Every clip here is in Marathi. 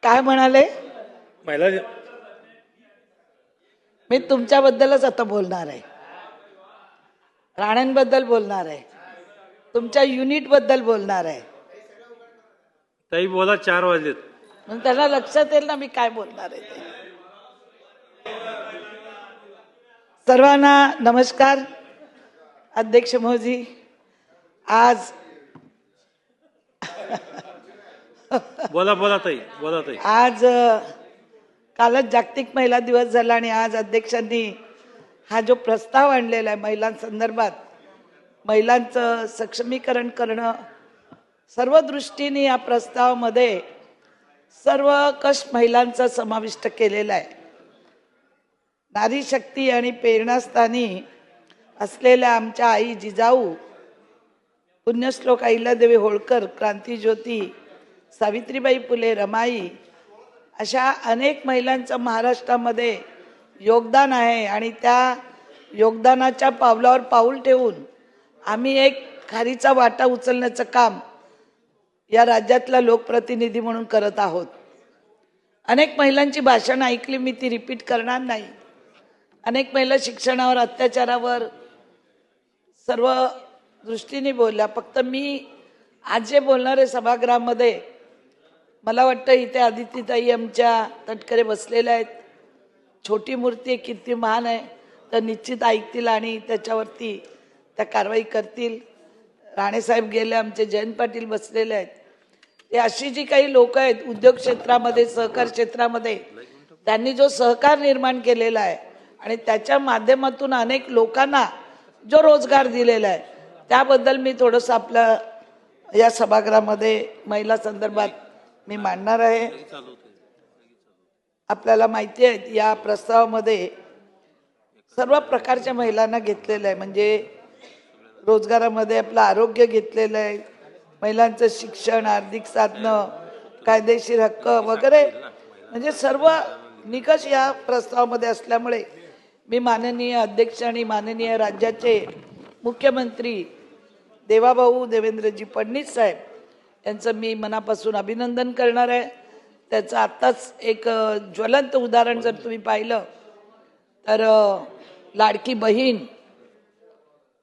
काय म्हणाले? महिला मी तुमच्याबद्दलच आता बोलणार आहे, राण्यांबद्दल बोलणार आहे, तुमच्या युनिट बद्दल बोलणार आहे. ताई बोला, 4 वाजलेत. म्हणून त्यांना लक्षात येईल ना मी काय बोलणार आहे ते. सर्वांना नमस्कार. अध्यक्ष महोदय, आज बोला बोला ताई, बोला ताई. आज कालच जागतिक महिला दिवस झाला आणि आज अध्यक्षांनी हा जो प्रस्ताव आणलेला आहे महिलांसंदर्भात, महिलांचं सक्षमीकरण करणं, सर्व दृष्टीने या प्रस्तावामध्ये सर्व कश महिलांचा समाविष्ट केलेला आहे. नारी शक्ती आणि प्रेरणास्थानी असलेल्या आमच्या आई जिजाऊ, पुण्यश्लोक अहिल्यादेवी होळकर, क्रांतीज्योती सावित्रीबाई फुले, रमाई, अशा अनेक महिलांचं महाराष्ट्रामध्ये योगदान आहे आणि त्या योगदानाच्या पावलावर पाऊल ठेवून आम्ही एक खारीचा वाटा उचलण्याचं काम या राज्यातला लोकप्रतिनिधी म्हणून करत आहोत. अनेक महिलांची भाषणं ऐकली, मी ती रिपीट करणार नाही. अनेक महिला शिक्षणावर, अत्याचारावर सर्व दृष्टीने बोलल्या. फक्त मी आज जे बोलणार आहे सभागृहामध्ये, मला वाटतं इथे आदित्यताई आमच्या तटकरे बसलेल्या आहेत. छोटी मूर्ती किती महान आहे, तर निश्चित ऐकतील आणि त्याच्यावरती त्या कारवाई करतील. राणेसाहेब गेले, आमचे जयंत पाटील बसलेले आहेत. ते अशी जी काही लोक आहेत उद्योग क्षेत्रामध्ये, सहकार क्षेत्रामध्ये, त्यांनी जो सहकार निर्माण केलेला आहे आणि त्याच्या माध्यमातून अनेक लोकांना जो रोजगार दिलेला आहे, त्याबद्दल मी थोडंसं आपल्या या सभागृहामध्ये महिला संदर्भात मी मांडणार आहे. आपल्याला माहिती आहे या प्रस्तावामध्ये सर्व प्रकारच्या महिलांना घेतलेलं आहे. म्हणजे रोजगारामध्ये आपलं आरोग्य घेतलेलं आहे, महिलांचं शिक्षण, आर्थिक साधनं, कायदेशीर हक्क वगैरे, म्हणजे सर्व निकष या प्रस्तावामध्ये असल्यामुळे मी माननीय अध्यक्ष आणि माननीय राज्याचे मुख्यमंत्री देवाभाऊ देवेंद्रजी फडणवीस साहेब यांचं मी मनापासून अभिनंदन करणार आहे. त्याचं आत्ताच एक ज्वलंत उदाहरण जर तुम्ही पाहिलं तर लाडकी बहीण,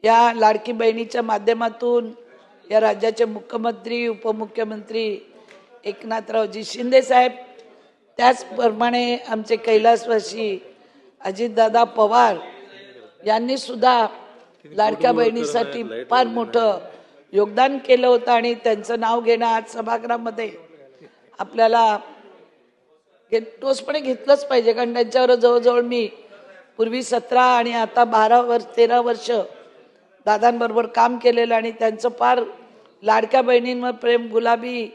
या लाडकी बहिणीच्या माध्यमातून या राज्याचे मुख्यमंत्री, उपमुख्यमंत्री एकनाथरावजी शिंदे साहेब, त्याचप्रमाणे आमचे कैलासवासी अजितदादा पवार यांनी सुद्धा लाडक्या बहिणीसाठी फार मोठं योगदान केलं होतं आणि त्यांचं नाव घेणं आज सभागृहामध्ये आपल्याला ठोसपणे घेतलंच पाहिजे. कारण त्यांच्यावर जवळजवळ मी पूर्वी 17 आणि आता 13 वर्ष दादांबरोबर काम केलेलं आणि त्यांचं फार लाडक्या बहिणींवर प्रेम. गुलाबी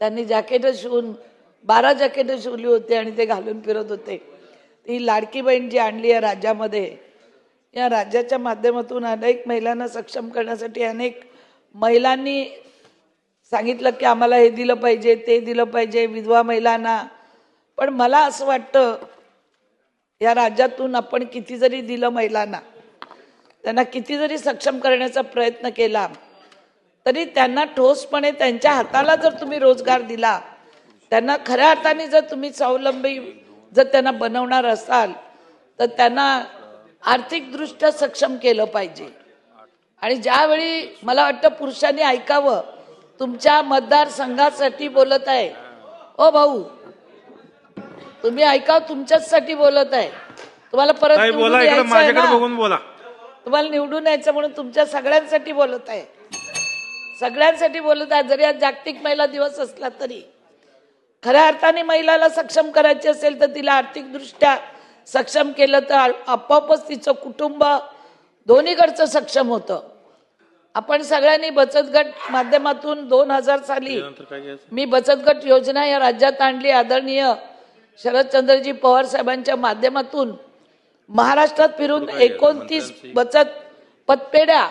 त्यांनी जॅकेटं शिवून 12 जॅकेटं शिवली होती आणि ते घालून फिरत होते. ती लाडकी बहीण जी आणली आहे राज्यामध्ये, या राज्याच्या माध्यमातून अनेक महिलांना सक्षम करण्यासाठी अनेक महिलांनी सांगितलं की आम्हाला हे दिलं पाहिजे, ते दिलं पाहिजे, विधवा महिलांना. पण मला असं वाटतं या राज्यातून आपण किती जरी दिलं महिलांना, त्यांना किती जरी सक्षम करण्याचा प्रयत्न केला, तरी त्यांना ठोसपणे त्यांच्या हाताला जर तुम्ही रोजगार दिला, त्यांना खऱ्या अर्थाने जर तुम्ही स्वावलंबी जर त्यांना बनवणार असाल, तर त्यांना आर्थिकदृष्ट्या सक्षम केलं पाहिजे. आणि ज्यावेळी मला वाटतं पुरुषांनी ऐकावं, तुमच्या मतदारसंघासाठी बोलत आहे, ओ भाऊ तुम्ही ऐकावं, तुमच्याचसाठी बोलत आहे. तुम्हाला परत निवडून यायचं आहे ना, तुम्हाला निवडून यायचं म्हणून तुमच्या सगळ्यांसाठी बोलत आहे, सगळ्यांसाठी बोलत आहे. जरी आज जागतिक महिला दिवस असला तरी खऱ्या अर्थाने महिलाला सक्षम करायची असेल तर तिला आर्थिकदृष्ट्या सक्षम केलं तर आपोआपच तिचं कुटुंब दोन्हीकडचं सक्षम होतं. आपण सगळ्यांनी बचत गट माध्यमातून 2000 साली मी बचत गट योजना या राज्यात आणली. आदरणीय शरदचंद्रजी पवार साहेबांच्या माध्यमातून महाराष्ट्रात फिरून 29 बचत पतपेढ्या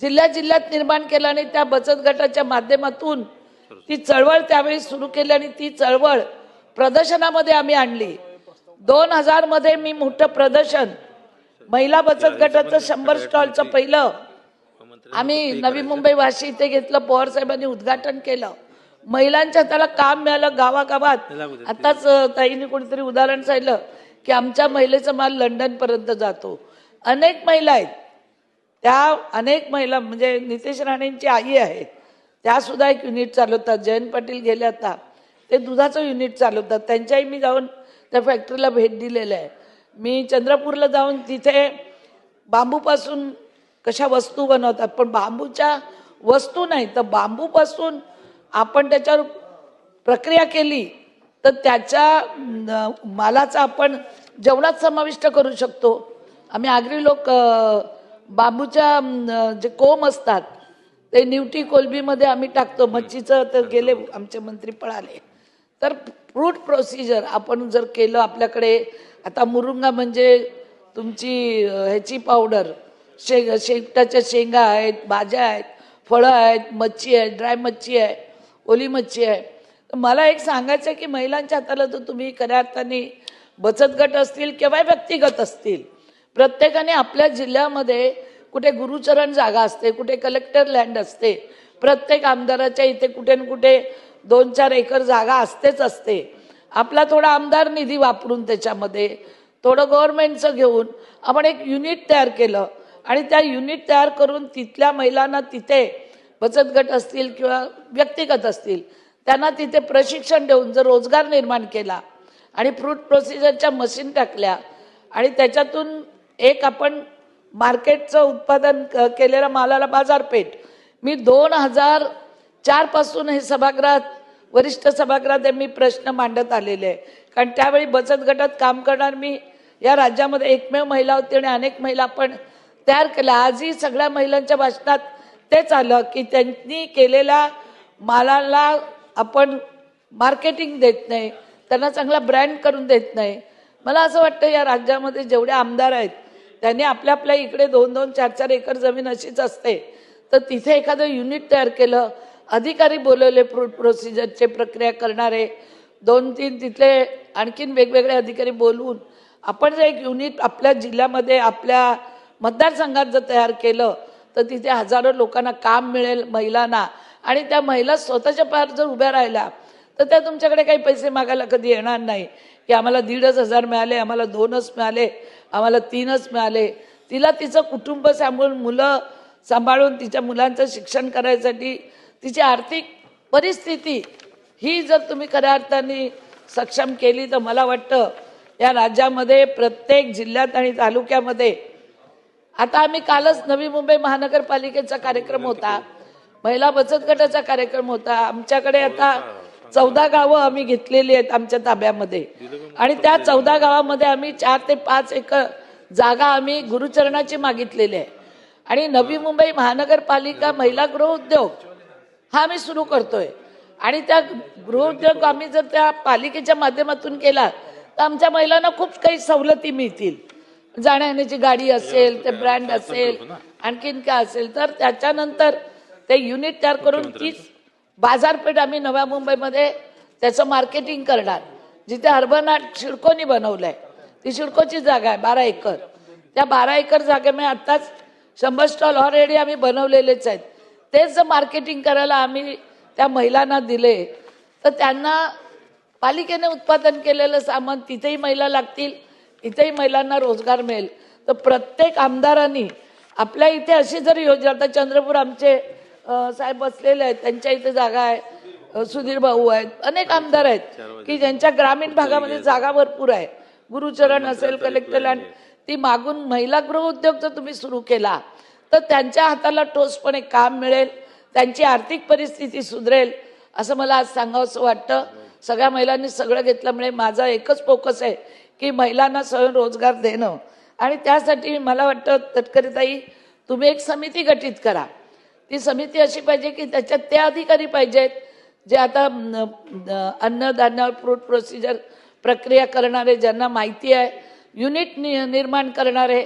जिल्ह्यात निर्माण केल्या आणि त्या बचत गटाच्या माध्यमातून ती चळवळ त्यावेळी सुरू केली आणि ती चळवळ प्रदर्शनामध्ये आम्ही आणली. 2000 मध्ये मी मोठं प्रदर्शन महिला बचत गटाचं 100 स्टॉलचं पहिलं आम्ही नवी मुंबई वाशी इथे घेतलं. पवार साहेबांनी उद्घाटन केलं. महिलांच्या हाताला काम मिळालं गावागावात. आताच ताईने कोणीतरी उदाहरण सांगितलं की आमच्या महिलेचा माल लंडन पर्यंत जातो. अनेक महिला आहेत, त्या अनेक महिला म्हणजे नितेश राणेंची आई आहे, त्या सुद्धा एक युनिट चालवतात. जयंत पाटील गेले आता, ते दुधाचं युनिट चालवतात. त्यांच्याही मी जाऊन त्या फॅक्टरीला भेट दिलेली आहे. मी चंद्रपूरला जाऊन तिथे बांबूपासून कशा वस्तू बनवतात, पण बांबूच्या वस्तू नाही तर बांबूपासून आपण त्याच्यावर प्रक्रिया केली तर त्याच्या मालाचा आपण जेवणात समाविष्ट करू शकतो. आम्ही आगरी लोक बांबूच्या जे कोंब असतात ते न्यूटी कोलबीमध्ये आम्ही टाकतो. मच्छीचं तर गेले आमचे मंत्री पळाले. तर फ्रूट प्रोसिजर आपण जर केलं आपल्याकडे, आता मुरुंगा म्हणजे तुमची ह्याची पावडर, शेकटाच्या शेंगा आहेत, भाज्या आहेत, फळं आहेत, मच्छी आहे, ड्राय मच्छी आहे, ओली मच्छी आहे. तर मला एक सांगायचं आहे की महिलांच्या हाताला तर तुम्ही खऱ्या अर्थाने बचत गट असतील किंवा व्यक्तिगत असतील, प्रत्येकाने आपल्या जिल्ह्यामध्ये कुठे गुरुचरण जागा असते, कुठे कलेक्टर लँड असते, प्रत्येक आमदाराच्या इथे कुठे ना कुठे 2-4 एकर जागा असतेच असते. आपला थोडा आमदार निधी वापरून त्याच्यामध्ये थोडं गव्हर्नमेंटचं घेऊन आपण एक युनिट तयार केलं आणि त्या युनिट तयार करून तिथल्या महिलांना तिथे बचत गट असतील किंवा व्यक्तिगत असतील त्यांना तिथे प्रशिक्षण देऊन जर रोजगार निर्माण केला आणि फ्रूट प्रोसिजरच्या मशीन टाकल्या आणि त्याच्यातून एक आपण मार्केटचं उत्पादन केलेल्या मालाला बाजारपेठ. मी 2004 पासून हे सभागृहात, वरिष्ठ सभागृहात मी प्रश्न मांडत आलेले आहे. कारण त्यावेळी बचत गटात काम करणार मी या राज्यामध्ये एकमेव महिला होती आणि अनेक महिला आपण तयार केल्या. आजही सगळ्या महिलांच्या भाषणात तेच आलं की त्यांनी केलेल्या मालाला आपण मार्केटिंग देत नाही, त्यांना चांगला ब्रँड करून देत नाही. मला असं वाटतं या राज्यामध्ये जेवढे आमदार आहेत त्यांनी आपल्या आपल्या इकडे 2-2, 4-4 एकर जमीन अशीच असते तर तिथे एखादं युनिट तयार केलं, अधिकारी बोलवले फ्रूट प्रोसिजरचे प्रक्रिया करणारे 2-3 तिथले आणखीन वेगवेगळे अधिकारी बोलवून आपण जर एक युनिट आपल्या जिल्ह्यामध्ये आपल्या मतदारसंघात जर तयार केलं तर तिथे हजारो लोकांना काम मिळेल, महिलांना. आणि त्या महिला स्वतःच्या पायावर जर उभ्या राहिल्या तर त्या तुमच्याकडे काही पैसे मागायला कधी येणार नाही की आम्हाला 1,500 मिळाले, आम्हाला 2च मिळाले, आम्हाला 3च मिळाले. तिला तिचं कुटुंब सांभाळून, मुलं सांभाळून, तिच्या मुलांचं शिक्षण करायसाठी तिची आर्थिक परिस्थिती ही जर तुम्ही खऱ्या अर्थाने सक्षम केली तर मला वाटतं या राज्यामध्ये प्रत्येक जिल्ह्यात आणि तालुक्यामध्ये. आता आम्ही कालच नवी मुंबई महानगरपालिकेचा कार्यक्रम होता, महिला बचत गटाचा कार्यक्रम होता. आमच्याकडे आता 14 गावं आम्ही घेतलेली आहेत आमच्या ताब्यामध्ये आणि त्या 14 गावामध्ये आम्ही 4 ते 5 एकर जागा आम्ही गुरुचरणाची मागितलेली आहे. आणि नवी मुंबई महानगरपालिका महिला गृहउद्योग हा आम्ही सुरू करतोय आणि त्या गृहउद्योग आम्ही जर त्या पालिकेच्या माध्यमातून केला तर आमच्या महिलांना खूप काही सवलती मिळतील. जाण्या येण्याची गाडी असेल, ते ब्रँड असेल, आणखीन काय असेल. तर त्याच्यानंतर ते युनिट तयार करून तीच बाजारपेठ आम्ही नव्या मुंबईमध्ये त्याचं मार्केटिंग करणार. जिथे अर्बन आर्ट शिडकोनी बनवलंय ती शिडकोची जागा आहे 12 एकर. त्या 12 एकर जागेमध्ये आत्ताच 100 स्टॉल ऑलरेडी आम्ही बनवलेलेच आहेत. तेच जर मार्केटिंग करायला आम्ही त्या महिलांना दिले तर त्यांना पालिकेने उत्पादन केलेलं सामान तिथेही महिला लागतील, इथेही महिलांना रोजगार मिळेल. तर प्रत्येक आमदारांनी आपल्या इथे अशी जर योजना, आता चंद्रपूर आमचे साहेब बसलेले आहेत, त्यांच्या इथे जागा आहे, सुधीर भाऊ आहेत, अनेक आमदार आहेत की ज्यांच्या ग्रामीण भागामध्ये जागा भरपूर आहे. गुरुचरण असेल, कलेक्टर लँड, ती मागून महिला गृहउद्योग जर तुम्ही सुरू केला तर त्यांच्या हाताला ठोसपणे काम मिळेल, त्यांची आर्थिक परिस्थिती सुधरेल असं मला आज सांगावंसं वाटतं. सगळ्या महिलांनी सगळं घेतल्यामुळे माझा एकच फोकस आहे की महिलांना स्वयंरोजगार देणं. आणि त्यासाठी मला वाटतं तटकरेताई तुम्ही एक समिती गठीत करा. ती समिती अशी पाहिजे की त्याच्यात ते अधिकारी पाहिजेत जे आता अन्नधान्यावर फ्रूट प्रोसिजर प्रक्रिया करणारे, ज्यांना माहिती आहे, युनिट निर्माण करणारे.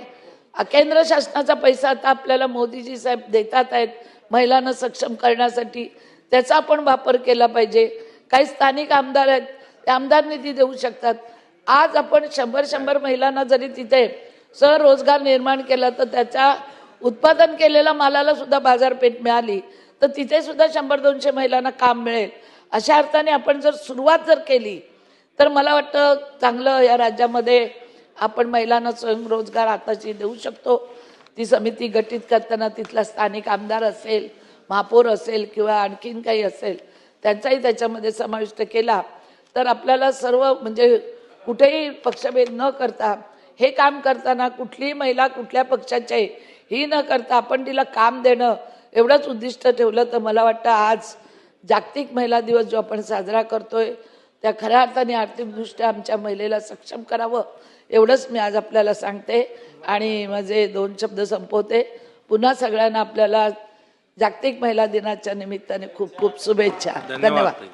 केंद्र शासनाचा पैसा आता आपल्याला मोदीजी साहेब देतात आहेत महिलांना सक्षम करण्यासाठी, त्याचा आपण वापर केला पाहिजे. काही स्थानिक आमदार आहेत, ते आमदार निधी देऊ शकतात. आज आपण 100 महिलांना जरी तिथे स्वरोजगार निर्माण केला तर त्याच्या उत्पादन केलेल्या मालाला सुद्धा बाजारपेठ मिळाली तर तिथे सुद्धा 100-200 महिलांना काम मिळेल. अशा अर्थाने आपण जर सुरुवात जर केली तर मला वाटतं चांगलं या राज्यामध्ये आपण महिलांना स्वयंरोजगार हाताशी देऊ शकतो. ती समिती गठीत करताना तिथला स्थानिक आमदार असेल, महापौर असेल किंवा आणखीन काही असेल त्यांचाही त्याच्यामध्ये समाविष्ट केला तर आपल्याला सर्व म्हणजे कुठेही पक्षभेद न करता हे काम करताना कुठलीही महिला कुठल्या पक्षाची ही न करता आपण तिला काम देणं एवढंच उद्दिष्ट ठेवलं तर मला वाटतं आज जागतिक महिला दिवस जो आपण साजरा करतोय त्या खऱ्या अर्थाने आर्थिकदृष्ट्या आमच्या महिलेला सक्षम करावं एवढंच मी आज आपल्याला सांगते आणि माझे 2 शब्द संपवते. पुन्हा सगळ्यांना आपल्याला जागतिक महिला दिनाच्या निमित्ताने खूप खूप शुभेच्छा. धन्यवाद.